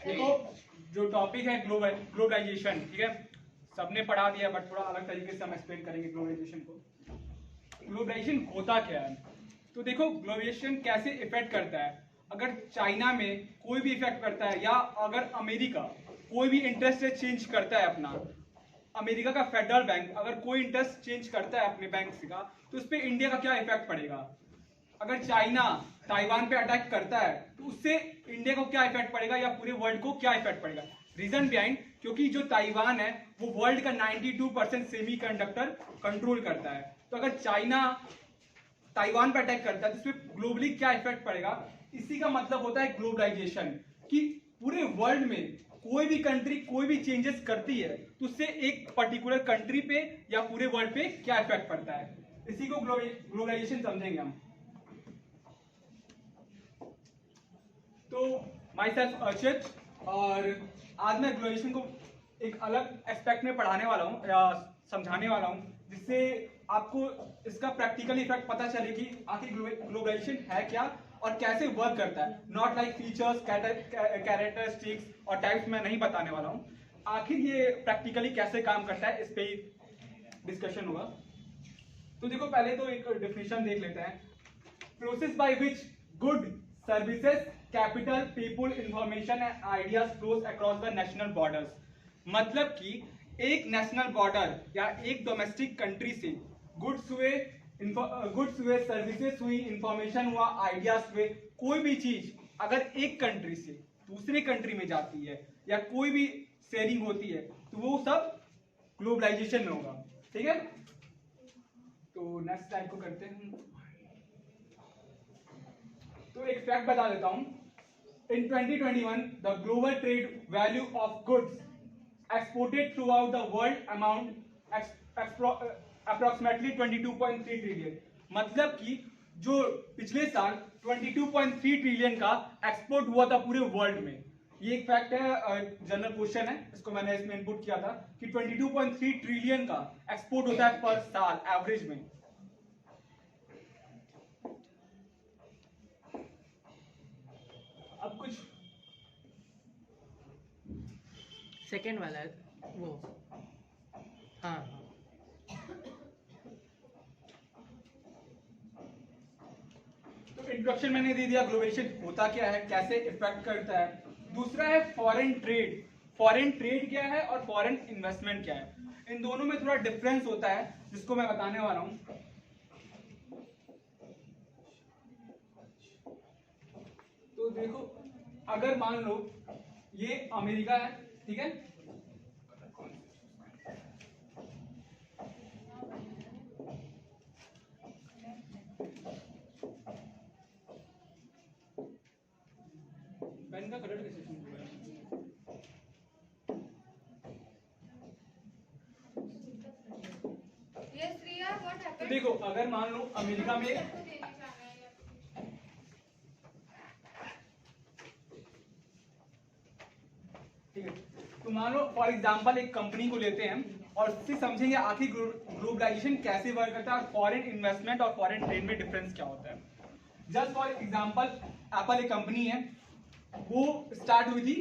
देखो जो टॉपिक है ग्लोबलाइजेशन, ठीक है, सबने पढ़ा दिया बट थोड़ा अलग तरीके से हम एक्सप्लेन करेंगे ग्लोबलाइजेशन को। ग्लोबलाइजेशन होता क्या है? तो देखो ग्लोबलाइजेशन कैसे इफेक्ट करता है। अगर चाइना में कोई भी इफेक्ट करता है या अगर अमेरिका कोई भी इंटरेस्ट रेट चेंज करता है अपना, अमेरिका का फेडरल बैंक अगर कोई इंटरेस्ट चेंज करता है अपने बैंक का, तो उस पर इंडिया का क्या इफेक्ट पड़ेगा। अगर चाइना ताइवान पे अटैक करता है तो उससे इंडिया को क्या इफेक्ट पड़ेगा या पूरे वर्ल्ड को क्या इफेक्ट पड़ेगा। रीजन बिहाइंड, क्योंकि जो ताइवान है वो वर्ल्ड का 92% सेमीकंडक्टर कंट्रोल करता है। तो अगर चाइना ताइवान पे अटैक करता है तो उसमें ग्लोबली क्या इफेक्ट पड़ेगा। इसी का मतलब होता है ग्लोबलाइजेशन, कि पूरे वर्ल्ड में कोई भी कंट्री कोई भी चेंजेस करती है तो उससे एक पर्टिकुलर कंट्री पे या पूरे वर्ल्ड पे क्या इफेक्ट पड़ता है। इसी को ग्लोबलाइजेशन समझेंगे हम। तो माई सेल्फ अर्चित, और आज मैं ग्लोबलाइजेशन को एक अलग एस्पेक्ट में पढ़ाने वाला हूँ या समझाने वाला हूँ, जिससे आपको इसका प्रैक्टिकल इफेक्ट पता चले कि आखिर ग्लोबलाइजेशन है क्या और कैसे वर्क करता है। नॉट लाइक फीचर्स, कैरेक्टरिस्टिक्स और टाइप्स मैं नहीं बताने वाला हूँ। आखिर ये प्रैक्टिकली कैसे काम करता है इस पे डिस्कशन होगा। तो देखो पहले तो एक डेफिनेशन देख लेते हैं। Process by which good services capital people information and ideas flows across the national borders. मतलब कि एक नेशनल बॉर्डर या एक डोमेस्टिक कंट्री से गुड्स हुए सर्विसेज हुई, इंफॉर्मेशन हुआ, आइडियाज हुए, कोई भी चीज अगर एक कंट्री से दूसरे कंट्री में जाती है या कोई भी शेयरिंग होती है तो वो सब ग्लोबलाइजेशन में होगा। ठीक है, तो नेक्स्ट स्लाइड को करते हैं। तो एक फैक्ट बता देता हूं। इन 2021 the global trade value of goods exported through out the world amount approximately 22.3 trillion. मतलब कि जो पिछले साल 22.3 ट्रिलियन का एक्सपोर्ट हुआ था पूरे वर्ल्ड में। ये एक फैक्ट है, जनरल क्वेश्चन है, इसको मैंने इसमें इनपुट किया था कि 22.3 ट्रिलियन का एक्सपोर्ट होता है पर साल एवरेज में। अब कुछ सेकेंड वाला है वो, हाँ। तो इंट्रोडक्शन मैंने दे दिया, ग्लोबलाइजेशन होता क्या है, कैसे इफेक्ट करता है। दूसरा है फॉरेन ट्रेड। फॉरेन ट्रेड क्या है और फॉरेन इन्वेस्टमेंट क्या है, इन दोनों में थोड़ा डिफरेंस होता है जिसको मैं बताने वाला हूं। तो देखो अगर मान लो ये अमेरिका है, ठीक है, पेन का कलर कैसे चेंज हुआ है? तो देखो अगर मान लो अमेरिका में, ठीक है, तो मान लो फॉर एग्जांपल एक कंपनी को लेते हैं और उससे समझेंगे आखिर ग्लोबलाइजेशन कैसे वर्क करता है और फॉरेन इन्वेस्टमेंट और फॉरेन ट्रेड में डिफरेंस क्या होता है। जस्ट फॉर एग्जांपल एप्पल एक कंपनी है, वो स्टार्ट हुई थी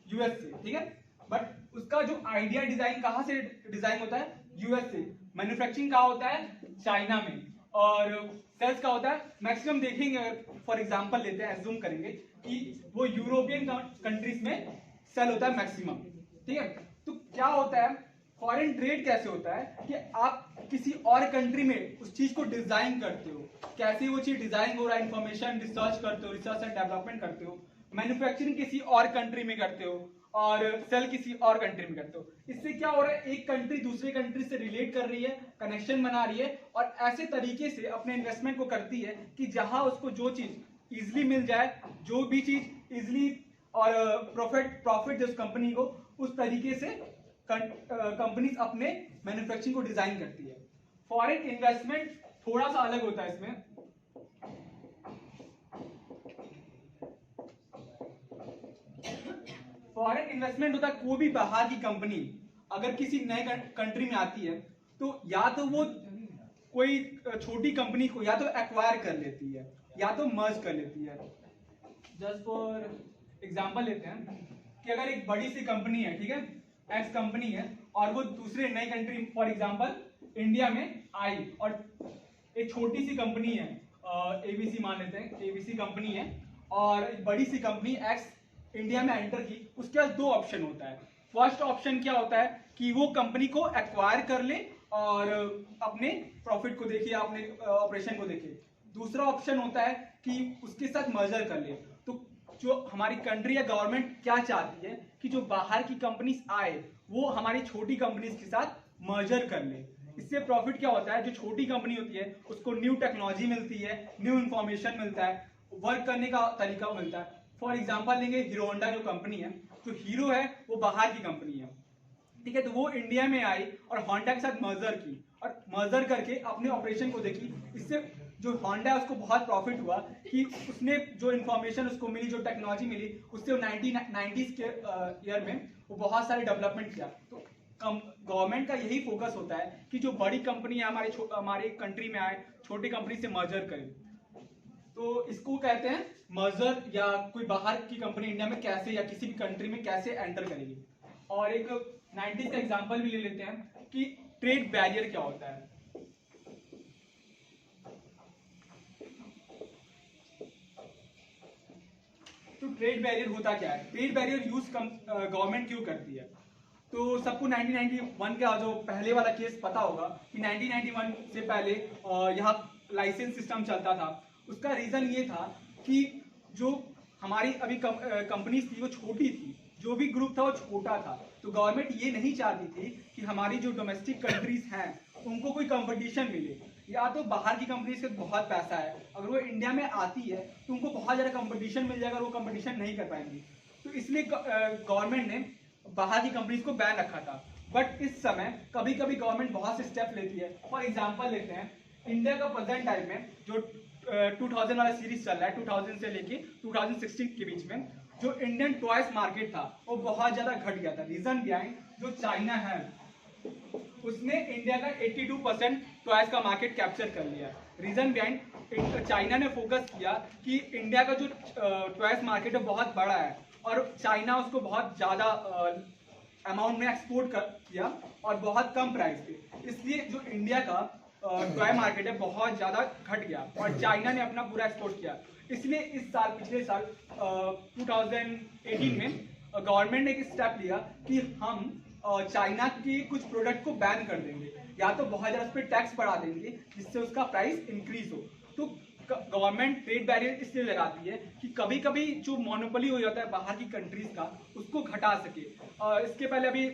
यूएस से, ठीक है, बट उसका जो आइडिया डिजाइन कहाँ से डिजाइन होता है, यूएस से। मैन्युफैक्चरिंग कहाँ होता है, चाइना में, और सेल्स का होता है मैक्सिमम देखेंगे। फॉर एग्जांपल लेते हैं, एज्यूम करेंगे कि वो यूरोपियन कंट्रीज में सेल होता है मैक्सिमम, ठीक है। तो क्या होता है, फॉरेन ट्रेड कैसे होता है कि आप किसी और कंट्री में उस चीज को डिजाइन करते हो, कैसे वो चीज डिजाइन हो रहा है, इंफॉर्मेशन रिसर्च करते हो, रिसर्च एंड डेवलपमेंट करते हो, मैन्युफैक्चरिंग किसी और कंट्री में करते हो और सेल किसी और कंट्री में करते हो। इससे क्या हो रहा है, एक कंट्री दूसरे कंट्री से रिलेट कर रही है, कनेक्शन बना रही है और ऐसे तरीके से अपने इन्वेस्टमेंट को करती है कि जहां उसको जो चीज इजिली मिल जाए, जो भी चीज इजिली और प्रॉफिट जिस कंपनी को, उस तरीके से कंपनीज अपने मैन्युफैक्चरिंग को डिजाइन करती है। फॉरेन इन्वेस्टमेंट थोड़ा सा अलग होता है इसमें। फॉरेन इन्वेस्टमेंट होता है कोई भी बाहर की कंपनी अगर किसी नए कंट्री में आती है तो या तो वो कोई छोटी कंपनी को या तो एक्वायर कर लेती है या तो मर्ज कर लेती है। जस्ट फॉर एग्जांपल लेते हैं, कि अगर एक बड़ी सी कंपनी है, ठीक है, एक्स कंपनी है, और वो दूसरे नई कंट्री फॉर एग्जांपल इंडिया में आई, और एक छोटी सी कंपनी है एबीसी मान लेते हैं, एबीसी कंपनी है, और एक बड़ी सी कंपनी एक्स इंडिया में एंटर की, उसके पास दो ऑप्शन होता है। फर्स्ट ऑप्शन क्या होता है कि वो कंपनी को एक्वायर कर ले और अपने प्रॉफिट को देखिए, अपने ऑपरेशन को देखिए। दूसरा ऑप्शन होता है कि उसके साथ मर्जर कर ले। तो जो हमारी कंट्री या गवर्नमेंट क्या चाहती है कि जो बाहर की कंपनीज आए वो हमारी छोटी कंपनीज के साथ मर्जर कर ले। इससे प्रॉफिट क्या होता है, जो छोटी कंपनी होती है उसको न्यू टेक्नोलॉजी मिलती है, न्यू इंफॉर्मेशन मिलता है, वर्क करने का तरीका मिलता है। फॉर एग्जांपल लेंगे हीरो होंडा जो कंपनी है, जो हीरो है वो बाहर की कंपनी है, ठीक है, तो वो इंडिया में आई और होंडा के साथ मर्जर की, और मर्जर करके अपने ऑपरेशन को देखी। इससे जो होंडा है उसको बहुत प्रॉफिट हुआ कि उसने जो इन्फॉर्मेशन उसको मिली, जो टेक्नोलॉजी मिली, उससे वो 1990s के ईयर में वो बहुत सारे डेवलपमेंट किया। तो गवर्नमेंट का यही फोकस होता है कि जो बड़ी कंपनी है हमारे कंट्री में आए, छोटी कंपनी से मर्जर करे। तो इसको कहते हैं मर्जर, या कोई बाहर की कंपनी इंडिया में कैसे या किसी भी कंट्री में कैसे एंटर करेगी। और एक 90s का एग्जांपल भी ले लेते हैं कि ट्रेड बैरियर क्या होता है। तो ट्रेड बैरियर होता क्या है, ट्रेड बैरियर यूज गवर्नमेंट क्यों करती है। तो सबको 1991 का जो पहले वाला केस पता होगा कि 1991 से पहले यहाँ लाइसेंस सिस्टम चलता था। उसका रीजन ये था कि जो हमारी अभी कंपनीज थी वो छोटी थी, जो भी ग्रुप था वो छोटा था। तो गवर्नमेंट ये नहीं चाहती थी कि हमारी जो डोमेस्टिक कंट्रीज हैं उनको कोई कंपटीशन मिले। या तो बाहर की कंपनीज के बहुत पैसा है, अगर वो इंडिया में आती है तो उनको बहुत ज़्यादा कंपटीशन मिल जाएगा, वो कंपटीशन नहीं कर पाएंगी। तो इसलिए गवर्नमेंट ने बाहर की कंपनीज को बैन रखा था। बट इस समय कभी कभी गवर्नमेंट बहुत से स्टेप लेती है। फॉर एग्जांपल लेते हैं इंडिया का प्रेजेंट टाइम में जो 2000 वाला सीरीज चल रहा है, 2000 से लेके 2016 के बीच में जो इंडियन टॉयज मार्केट था वो बहुत ज्यादा घट गया था। रीजन बिहाइंड जो चाइना है उसने इंडिया का 82% टॉयज का मार्केट कैप्चर कर लिया। रीजन बिहाइंड चाइना ने फोकस किया कि इंडिया का जो टॉयज मार्केट है बहुत बड़ा है और चाइना उसको बहुत ज्यादा अमाउंट में एक्सपोर्ट किया और बहुत कम प्राइस पे। इसलिए जो इंडिया का टॉय मार्केट है बहुत ज्यादा घट गया और चाइना ने अपना पूरा एक्सपोर्ट किया। इसलिए इस साल, पिछले साल 2018 में गवर्नमेंट ने एक स्टेप लिया कि हम चाइना के कुछ प्रोडक्ट को बैन कर देंगे, या तो बहुत ज्यादा उस पर टैक्स बढ़ा देंगे जिससे उसका प्राइस इंक्रीज हो। तो गवर्नमेंट ट्रेड बैरियर इसलिए लगाती है कि कभी कभी जो मोनोपोली हो जाता है बाहर की कंट्रीज का उसको घटा सके। इसके पहले अभी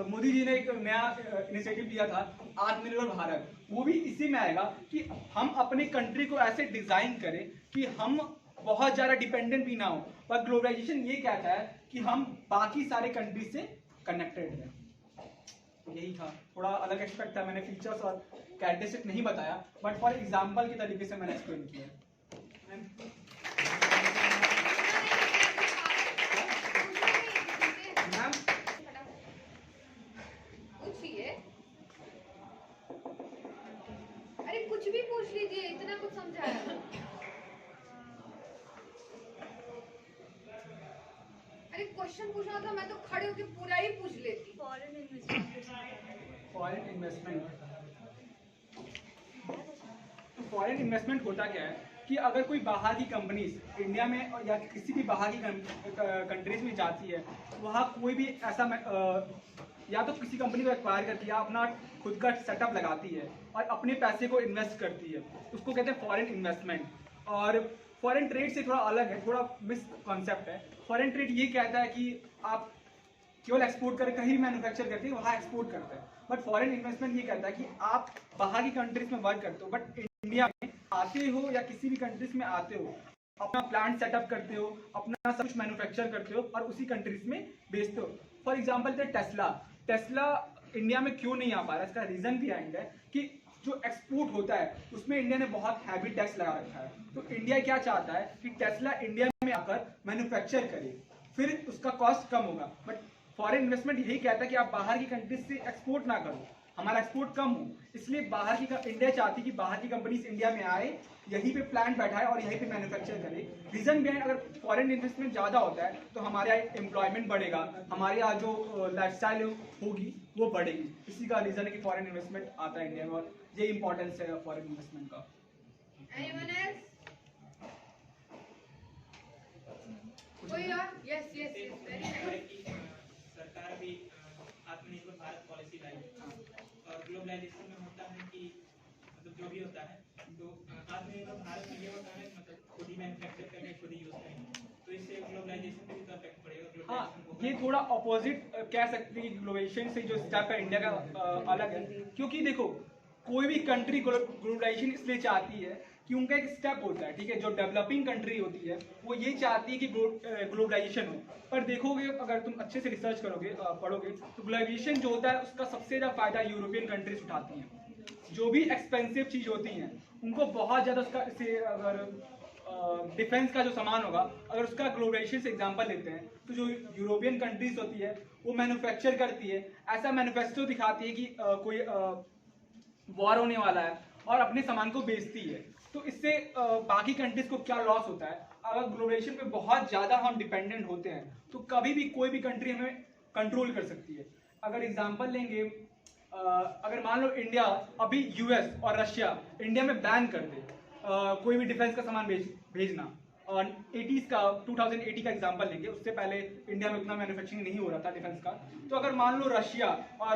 मोदी जी ने एक नया इनिशिएटिव लिया था आत्मनिर्भर भारत, वो भी इसी में आएगा कि हम अपने कंट्री को ऐसे डिजाइन करें कि हम बहुत ज्यादा डिपेंडेंट भी ना हो। पर ग्लोबलाइजेशन ये कहता है कि हम बाकी सारे कंट्री से कनेक्टेड हैं। यही था, थोड़ा अलग एस्पेक्ट था, मैंने फीचर्स और कैरेक्टरिस्टिक नहीं बताया, बट फॉर एग्जांपल के तरीके से मैंने एक्सप्लेन किया। मैम अरे कुछ भी पूछ लीजिए, इतना कुछ समझाया। अरे क्वेश्चन पूछना था, मैं तो खड़े होके पूरा ही पूछ लेती। फॉरेन इन्वेस्टमेंट होता क्या है कि अगर कोई बाहर की कंपनीज इंडिया में या किसी भी बाहर की कंट्रीज में जाती है, वहाँ कोई भी ऐसा या तो किसी कंपनी को एक्वायर करती है, अपना खुद का सेटअप लगाती है और अपने पैसे को इन्वेस्ट करती है, उसको कहते हैं फॉरेन इन्वेस्टमेंट। और फॉरेन ट्रेड से थोड़ा अलग है, थोड़ा मिस कॉन्सेप्ट है। फॉरेन ट्रेड ये कहता है कि आप केवल एक्सपोर्ट करें, कहीं भी मैन्युफैक्चर करते हैं वहाँ एक्सपोर्ट करते हैं। बट फॉरेन इन्वेस्टमेंट ये कहता है कि आप बाहर की कंट्रीज में वर्क करते हो बट इंडिया में आते हो या किसी भी कंट्रीज में आते हो, अपना प्लांट सेटअप करते हो, अपना सब कुछ मैन्युफैक्चर करते हो और उसी कंट्रीज में बेचते हो। फॉर एग्जाम्पल टेस्ला इंडिया में क्यों नहीं आ पा रहा है, इसका रीजन भी आएंगे कि जो एक्सपोर्ट होता है उसमें इंडिया ने बहुत हैवी टैक्स लगा रखा है। तो इंडिया क्या चाहता है कि टेस्ला इंडिया में आकर मैन्युफैक्चर करे, फिर उसका कॉस्ट कम होगा। बट फॉरेन इन्वेस्टमेंट यही कहता है कि आप बाहर की कंट्रीज से एक्सपोर्ट ना करो, हमारा एक्सपोर्ट कम हो। इसलिए इंडिया चाहती है कि बाहर की कंपनीज इंडिया में आए, यहीं पे प्लांट बैठाए और यहीं पे मैन्युफैक्चर करे। रीजन बिहाइंड, अगर फॉरेन इन्वेस्टमेंट ज़्यादा होता है तो हमारे यहाँ एम्प्लॉयमेंट बढ़ेगा, हमारे यहाँ जो लाइफस्टाइल होगी वो बढ़ेगी। इसी का रीज़न है कि फॉरेन इन्वेस्टमेंट आता है इंडिया में, और ये इंपॉर्टेंस है फॉरेन इन्वेस्टमेंट का। Anyone else? कोई और? Yes, yes, yes, very nice. सरकार भी आत्मनिर्भर भारत पॉलिसी लाई और ग्लोबलाइजेशन में होता है कि मतलब जो भी होता है तो आत्मनिर्भर भारत में ये होता है मतलब खुद ही मैन्युफैक्चर करके खुद ही यूज करेंगे, तो इससे ग्लोबलाइजेशन पे भी तो इफेक्ट पड़ेगा। हाँ, ये थोड़ा अपोजिट कह सकते हैं ग्लोबलाइजेशन से, जो स्टेप है इंडिया का अलग है। क्योंकि देखो, कोई भी कंट्री ग्लोबलाइजेशन इसलिए चाहती है कि उनका एक स्टेप होता है, ठीक है, जो डेवलपिंग कंट्री होती है वो ये चाहती है कि ग्लोबलाइजेशन हो। पर देखोगे, अगर तुम अच्छे से रिसर्च करोगे, पढ़ोगे, तो ग्लोबलाइजेशन जो होता है उसका सबसे ज़्यादा फायदा यूरोपियन कंट्रीज उठाती हैं। जो भी एक्सपेंसिव चीज़ होती हैं उनको बहुत ज़्यादा उसका, जैसे अगर डिफेंस का जो सामान होगा, अगर उसका ग्लोबलाइजेशन से एग्जांपल लेते हैं, तो जो यूरोपियन कंट्रीज होती है वो मैन्युफैक्चर करती है, ऐसा मैन्युफैक्चर दिखाती है कि कोई वॉर होने वाला है और अपने सामान को बेचती है। तो इससे बाकी कंट्रीज को क्या लॉस होता है? अगर ग्लोबलाइजेशन पे बहुत ज़्यादा हम डिपेंडेंट होते हैं तो कभी भी कोई भी कंट्री हमें कंट्रोल कर सकती है। अगर एग्जांपल लेंगे, अगर मान लो इंडिया अभी यूएस और रशिया इंडिया में बैन कर दे कोई भी डिफेंस का सामान भेजना, और 2080 का एग्जांपल लेंगे, उससे पहले इंडिया में उतना मैन्युफैक्चरिंग नहीं हो रहा था डिफेंस का। तो अगर मान लो रशिया और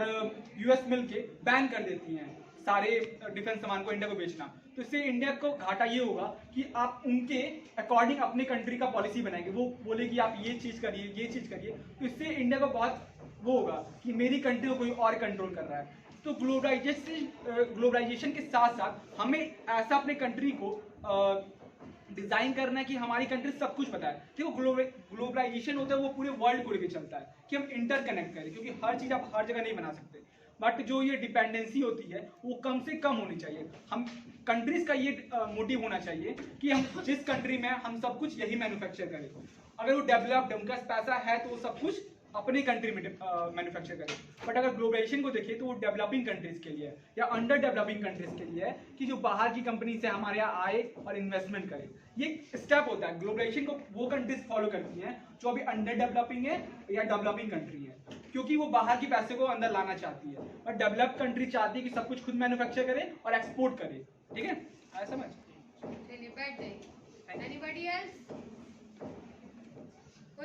यूएस मिलके बैन कर देती हैं सारे डिफेंस सामान को इंडिया को बेचना, तो इससे इंडिया को घाटा ये होगा कि आप उनके अकॉर्डिंग अपनी कंट्री का पॉलिसी बनाएंगे। वो बोलेगी आप ये चीज़ करिए, ये चीज़ करिए, तो इससे इंडिया को बहुत वो होगा कि मेरी कंट्री को कोई और कंट्रोल कर रहा है। तो ग्लोबलाइजेशन के साथ साथ हमें ऐसा अपने कंट्री को डिजाइन करना है कि हमारी कंट्री सब कुछ बताए। देखो, ग्लोबलाइजेशन होता है वो पूरे वर्ल्ड को लेकर चलता है कि हम इंटरकनेक्ट करें, क्योंकि हर चीज़ आप हर जगह नहीं बना सकते। बट जो ये डिपेंडेंसी होती है वो कम से कम होनी चाहिए। हम कंट्रीज का ये मोटिव होना चाहिए कि हम जिस कंट्री में हम सब कुछ यही मैन्युफैक्चर करें। अगर वो डेवलप्ड, उनका पैसा है तो वो सब कुछ अपनी कंट्री में मैन्युफैक्चर करें। बट अगर ग्लोबलाइजेशन को देखिए तो वो डेवलपिंग कंट्रीज के लिए है या अंडर डेवलपिंग कंट्रीज के लिए है कि जो बाहर की कंपनी से हमारे यहाँ आए और इन्वेस्टमेंट करे। ये स्टेप होता है ग्लोबलाइजेशन को, वो कंट्रीज फॉलो करती हैं जो अभी अंडर डेवलपिंग है या डेवलपिंग कंट्री है, क्योंकि वो बाहर की पैसे को अंदर लाना चाहती है। और डेवलप्ड कंट्री चाहती है कि सब कुछ खुद मैन्युफैक्चर करे और एक्सपोर्ट करे। ठीक है, ऐसा समझ। चलिए बैठ जाइए। Anybody else?